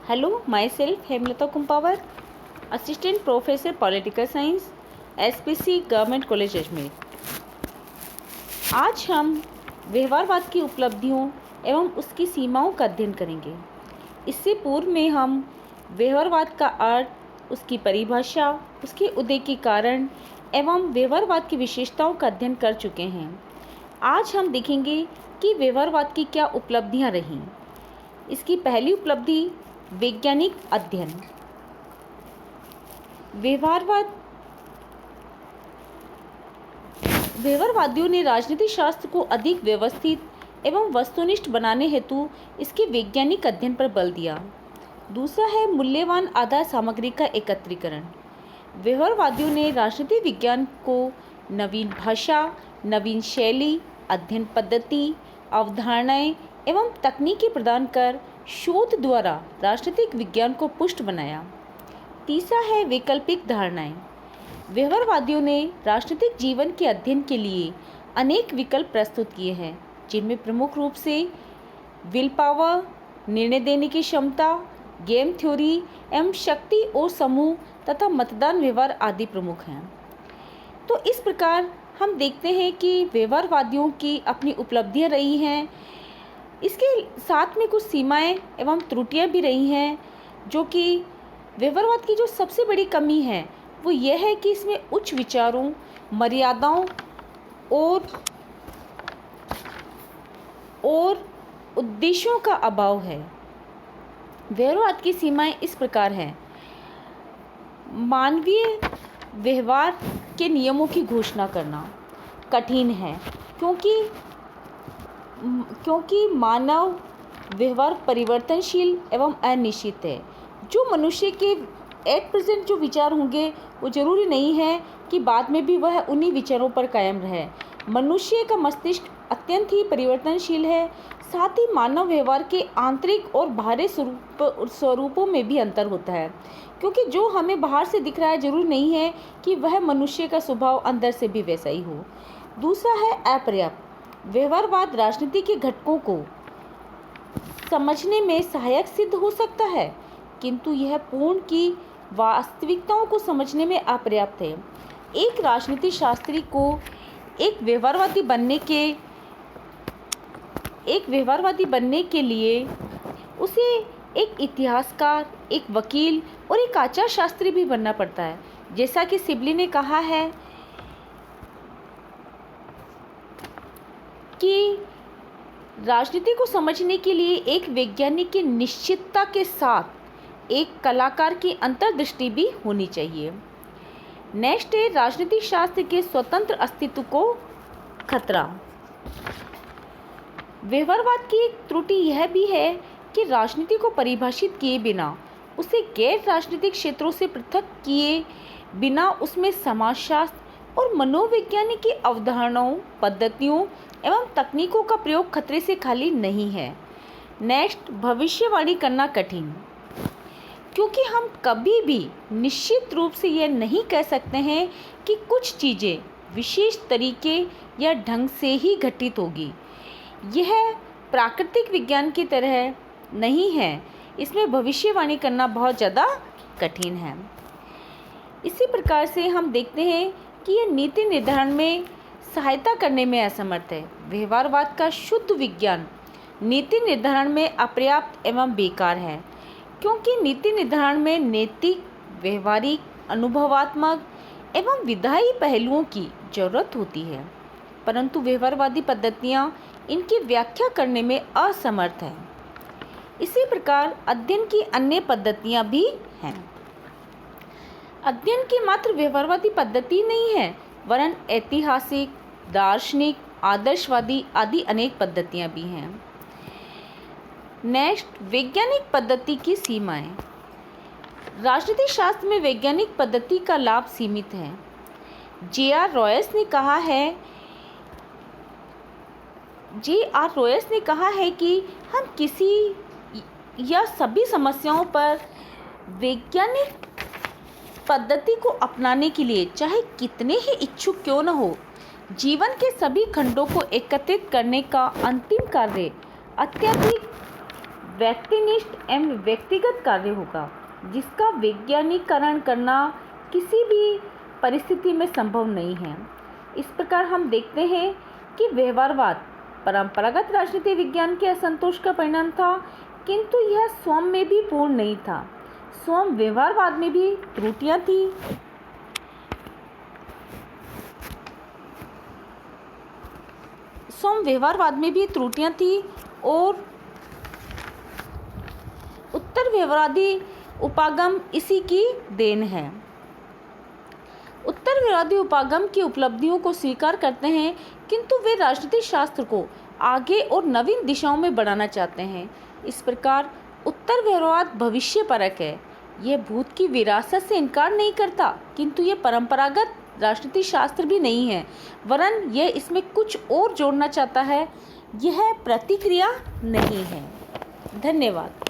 Hello, myself Hemlata Kumpavar, Assistant Professor Political Science, SPC government college Ajmer. आज हम व्यवहारवाद की उपलब्धियों एवं उसकी सीमाओं का अध्ययन करेंगे। इससे पूर्व में हम व्यवहारवाद का अर्थ, उसकी परिभाषा, उसके उदय के कारण एवं व्यवहारवाद की विशेषताओं का अध्ययन कर चुके हैं। आज हम देखेंगे कि व्यवहारवाद की क्या उपलब्धियां रहीं। इसकी पहली उपलब्धि वैज्ञानिक अध्ययन। व्यवहारवादियों ने राजनीतिक शास्त्र को अधिक व्यवस्थित एवं वस्तुनिष्ठ बनाने हेतु इसके वैज्ञानिक अध्ययन पर बल दिया। दूसरा है मूल्यवान आधार सामग्री का एकत्रीकरण। व्यवहारवादियों ने राजनीतिक विज्ञान को नवीन भाषा, नवीन शैली, अध्ययन पद्धति, अवधारणाएं एवं तकनीकें प्रदान कर शोध द्वारा राजनीतिक विज्ञान को पुष्ट बनाया। तीसरा है वैकल्पिक धारणाएं। व्यवहारवादियों ने राजनीतिक जीवन के अध्ययन के लिए अनेक विकल्प प्रस्तुत किए हैं, जिनमें प्रमुख रूप से विल पावर, निर्णय देने की क्षमता, गेम थ्योरी एवं शक्ति और समूह तथा मतदान व्यवहार आदि प्रमुख हैं। तो इस प्रकार हम देखते हैं कि व्यवहारवादियों की अपनी उपलब्धियां रही हैं। इसके साथ में कुछ सीमाएं एवं त्रुटियां भी रही हैं, जो कि व्यवहारवाद की जो सबसे बड़ी कमी है वो यह है कि इसमें उच्च विचारों, मर्यादाओं और उद्देश्यों का अभाव है। व्यवहारवाद की सीमाएं इस प्रकार हैं। मानवीय व्यवहार के नियमों की घोषणा करना कठिन है, क्योंकि मानव व्यवहार परिवर्तनशील एवं अनिश्चित है। जो मनुष्य के एट प्रेजेंट जो विचार होंगे वो जरूरी नहीं है कि बाद में भी वह उन्हीं विचारों पर कायम रहे। मनुष्य का मस्तिष्क अत्यंत ही परिवर्तनशील है। साथ ही मानव व्यवहार के आंतरिक और बाहरी स्वरूपों में भी अंतर होता है, क्योंकि जो हमें बाहर से दिख रहा है जरूरी नहीं है कि वह मनुष्य का स्वभाव अंदर से भी वैसा ही हो। दूसरा है अपर्याप्त। व्यवहारवाद राजनीति के घटकों को समझने में सहायक सिद्ध हो सकता है, किंतु यह पूर्ण की वास्तविकताओं को समझने में अपर्याप्त है। एक राजनीति शास्त्री को एक व्यवहारवादी बनने के लिए उसे एक इतिहासकार, एक वकील और एक आचार शास्त्री भी बनना पड़ता है। जैसा कि सिबली ने कहा है कि राजनीति को समझने के लिए एक वैज्ञानिक की निश्चितता के साथ एक कलाकार की अंतर्दृष्टि भी होनी चाहिए। नेक्स्ट है राजनीतिक शास्त्र के स्वतंत्र अस्तित्व को खतरा। व्यवहारवाद की एक त्रुटि यह भी है कि राजनीति को परिभाषित किए बिना, उसे गैर राजनीतिक क्षेत्रों से पृथक किए बिना उसमें समाजशास्त्र और मनोविज्ञान की अवधारणाओं, पद्धतियों एवं तकनीकों का प्रयोग खतरे से खाली नहीं है। नेक्स्ट, भविष्यवाणी करना कठिन, क्योंकि हम कभी भी निश्चित रूप से यह नहीं कह सकते हैं कि कुछ चीज़ें विशेष तरीके या ढंग से ही घटित होगी। यह प्राकृतिक विज्ञान की तरह नहीं है। इसमें भविष्यवाणी करना बहुत ज़्यादा कठिन है। इसी प्रकार से हम देखते हैं कि यह नीति निर्धारण में सहायता करने में असमर्थ है। व्यवहारवाद का शुद्ध विज्ञान नीति निर्धारण में अपर्याप्त एवं बेकार है, क्योंकि नीति निर्धारण में नैतिक, व्यवहारिक, अनुभवात्मक एवं विधायी पहलुओं की जरूरत होती है, परंतु व्यवहारवादी पद्धतियाँ इनकी व्याख्या करने में असमर्थ हैं। इसी प्रकार अध्ययन की अन्य पद्धतियाँ भी हैं। अध्ययन की मात्र व्यवहारवादी पद्धति नहीं है, वरन ऐतिहासिक, दार्शनिक, आदर्शवादी आदि अनेक पद्धतियाँ भी हैं। नेक्स्ट, वैज्ञानिक पद्धति की सीमाएं। राजनीतिक शास्त्र में वैज्ञानिक पद्धति का लाभ सीमित है। जे.आर. रॉयस ने कहा है कि हम किसी या सभी समस्याओं पर वैज्ञानिक पद्धति को अपनाने के लिए चाहे कितने ही इच्छुक क्यों न हो, जीवन के सभी खंडों को एकत्रित करने का अंतिम कार्य अत्यधिक व्यक्तिनिष्ठ एवं व्यक्तिगत कार्य होगा, जिसका वैज्ञानिकरण करना किसी भी परिस्थिति में संभव नहीं है। इस प्रकार हम देखते हैं कि व्यवहारवाद परंपरागत राजनीति विज्ञान के असंतोष का परिणाम था, किंतु यह स्वयं में भी पूर्ण नहीं था। स्वयं व्यवहारवाद में भी त्रुटियां थी। और उत्तर व्यवहारवादी उपागम इसी की देन है। उत्तर व्यवहारवादी उपागम की उपलब्धियों को स्वीकार करते हैं, किंतु वे राजनीतिक शास्त्र को आगे और नवीन दिशाओं में बढ़ाना चाहते हैं। इस प्रकार उत्तर व्यवहारवाद भविष्यपरक है। यह भूत की विरासत से इनकार नहीं करता, किंतु यह परंपरागत राजनीतिक शास्त्र भी नहीं है, वरन यह इसमें कुछ और जोड़ना चाहता है। यह प्रतिक्रिया नहीं है। धन्यवाद।